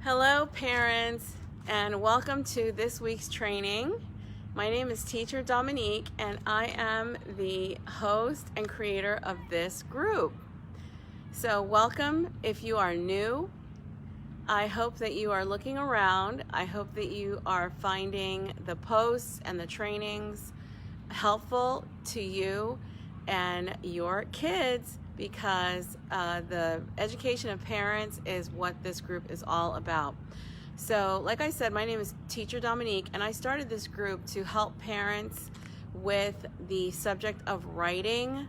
Hello parents, and welcome to this week's training. My name is Teacher Dominique, and I am the host and creator of this group. So welcome if you are new. I hope that you are looking around. I hope that you are finding the posts and the trainings helpful to you and your kids, because the education of parents is what this group is all about. So like I said, my name is Teacher Dominique, and I started this group to help parents with the subject of writing.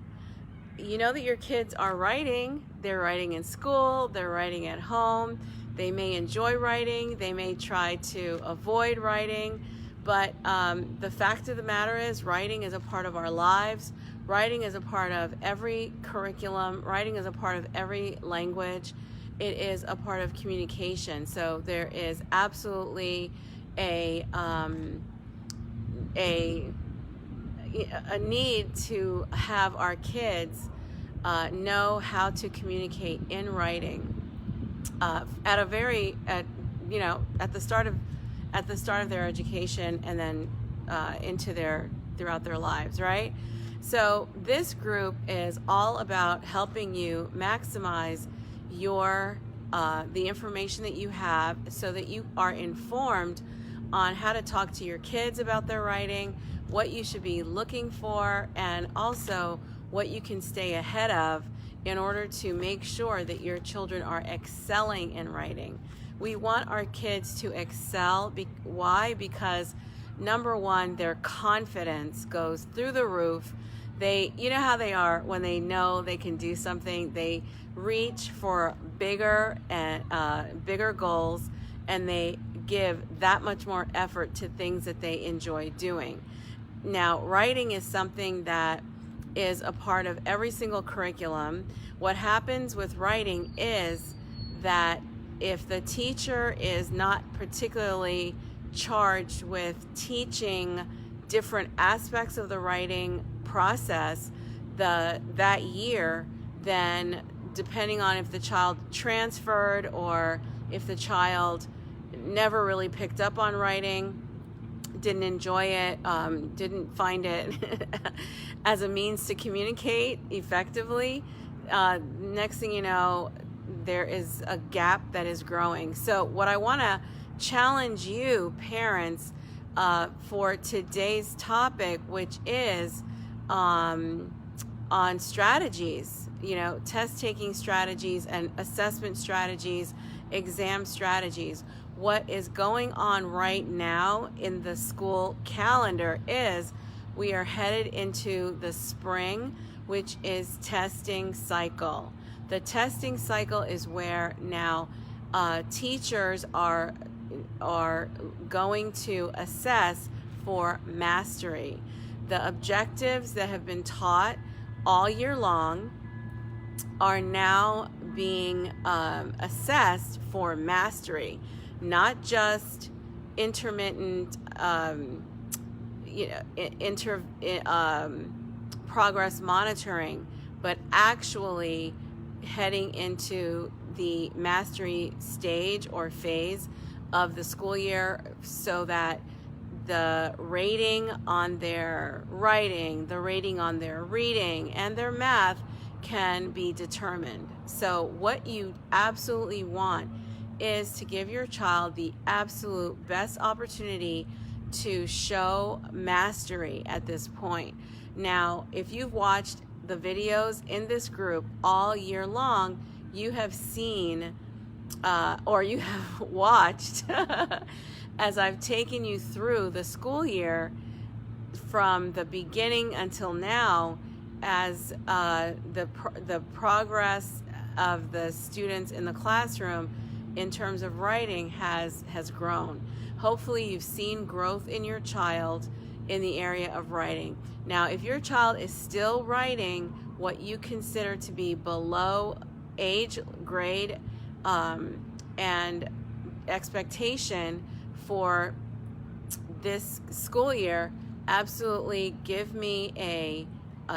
You know that your kids are writing. They're writing in school, they're writing at home. They may enjoy writing, they may try to avoid writing, but the fact of the matter is writing is a part of our lives. Writing is a part of every curriculum. Writing is a part of every language. It is a part of communication. So there is absolutely a need to have our kids know how to communicate in writing at the start of their education, and then throughout their lives, right? So this group is all about helping you maximize your the information that you have, so that you are informed on how to talk to your kids about their writing, what you should be looking for, and also what you can stay ahead of in order to make sure that your children are excelling in writing. We want our kids to excel. Why? Because number one, their confidence goes through the roof. You know how they are when they know they can do something. They reach for bigger goals, and they give that much more effort to things that they enjoy doing. Now, writing is something that is a part of every single curriculum. What happens with writing is that if the teacher is not particularly charged with teaching different aspects of the writing process that year, then depending on if the child transferred or if the child never really picked up on writing, didn't enjoy it, didn't find it as a means to communicate effectively, next thing you know, there is a gap that is growing. So what I want to challenge you parents for today's topic, which is on strategies, test taking strategies and assessment strategies, exam strategies. What is going on right now in the school calendar is we are headed into the spring, which is testing cycle. The testing cycle is where now teachers are going to assess for mastery. The objectives that have been taught all year long are now being assessed for mastery, not just intermittent progress monitoring, but actually heading into the mastery stage or phase of the school year, so that the rating on their writing, the rating on their reading, and their math can be determined. So what you absolutely want is to give your child the absolute best opportunity to show mastery at this point. Now, if you've watched the videos in this group all year long, you have seen or you have watched as I've taken you through the school year from the beginning until now, as the progress of the students in the classroom in terms of writing has grown. Hopefully you've seen growth in your child in the area of writing. Now, if your child is still writing what you consider to be below age, grade, and expectation for this school year, absolutely give me a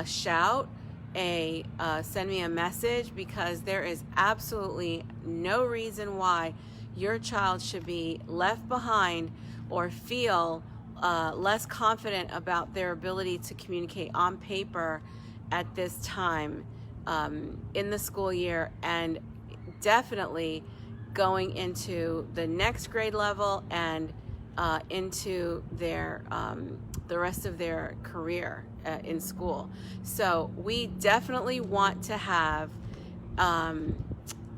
shout, send me a message, because there is absolutely no reason why your child should be left behind or feel less confident about their ability to communicate on paper at this time in the school year, and definitely going into the next grade level and into their the rest of their career in school. So we definitely want to have an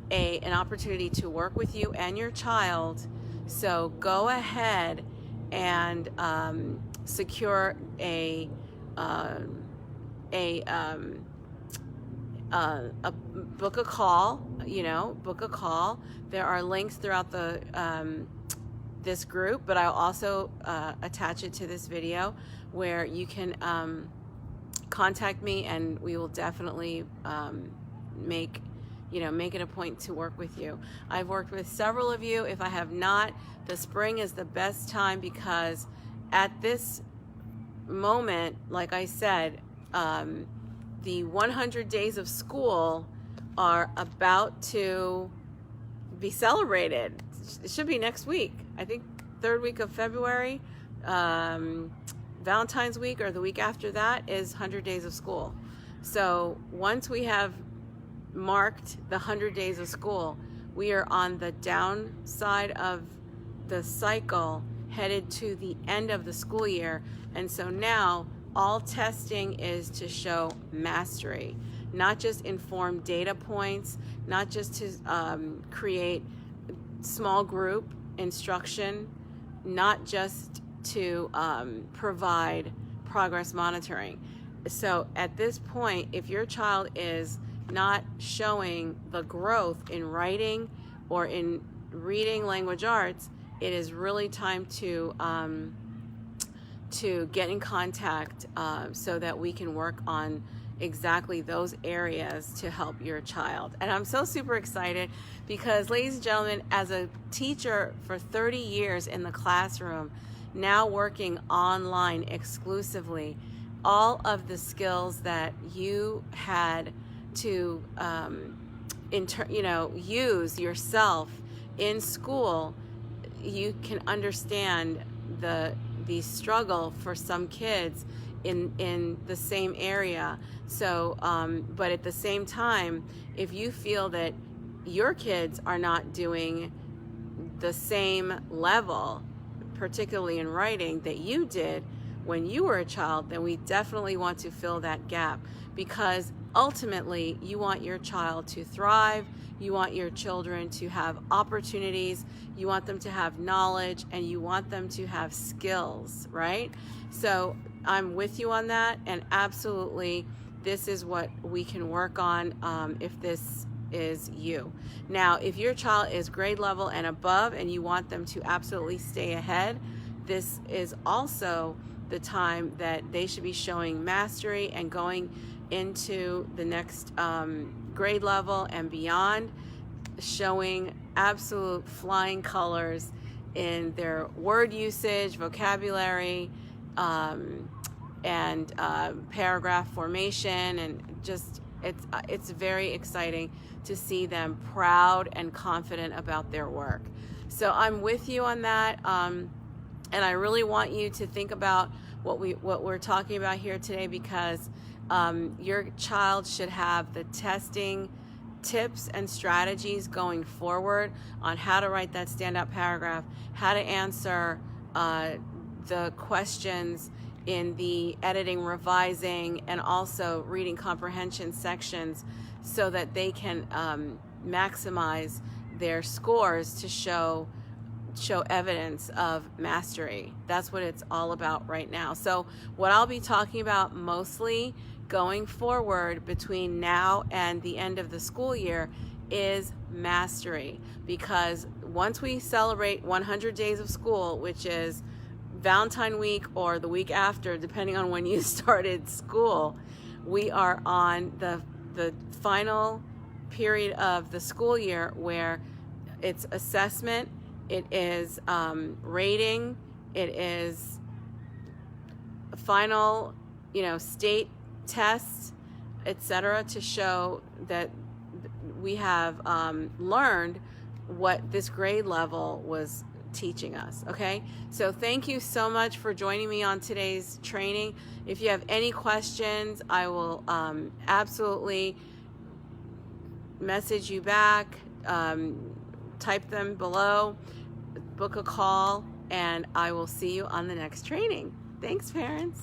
opportunity to work with you and your child. So go ahead and secure book a call. Book a call. There are links throughout the this group, but I'll also attach it to this video where you can contact me, and we will definitely make it a point to work with you. I've worked with several of you. If I have not, the spring is the best time, because at this moment, like I said, the 100 days of school are about to be celebrated. It should be next week. I think third week of February. Valentine's week or the week after that is 100 days of school. So once we have marked the 100 days of school, we are on the downside of the cycle, headed to the end of the school year. And so now all testing is to show mastery, not just inform data points, not just to create small group instruction, not just to provide progress monitoring. So at this point, if your child is not showing the growth in writing or in reading language arts, it is really time to get in contact so that we can work on exactly those areas to help your child. And I'm so super excited because, ladies and gentlemen, as a teacher for 30 years in the classroom, now working online exclusively, all of the skills that you had to use yourself in school, you can understand the struggle for some kids in the same area. So but at the same time, if you feel that your kids are not doing the same level, particularly in writing, that you did when you were a child, then we definitely want to fill that gap, because ultimately you want your child to thrive, you want your children to have opportunities, you want them to have knowledge, and you want them to have skills, right? So I'm with you on that, and absolutely this is what we can work on if this is you. Now, if your child is grade level and above and you want them to absolutely stay ahead, this is also the time that they should be showing mastery and going into the next grade level and beyond, showing absolute flying colors in their word usage, vocabulary, and paragraph formation, and just it's very exciting to see them proud and confident about their work. So I'm with you on that, and I really want you to think about what we're talking about here today, because your child should have the testing tips and strategies going forward on how to write that standout paragraph, how to answer the questions in the editing, revising, and also reading comprehension sections, so that they can maximize their scores to show evidence of mastery. That's what it's all about right now. So what I'll be talking about mostly going forward between now and the end of the school year is mastery, because once we celebrate 100 days of school, which is Valentine week or the week after, depending on when you started school, we are on the final period of the school year where it's assessment, it is rating, it is final, state tests, etc., to show that we have learned what this grade level was teaching us. Okay, so thank you so much for joining me on today's training. If you have any questions, I will absolutely message you back, type them below, book a call, and I will see you on the next training. Thanks, parents.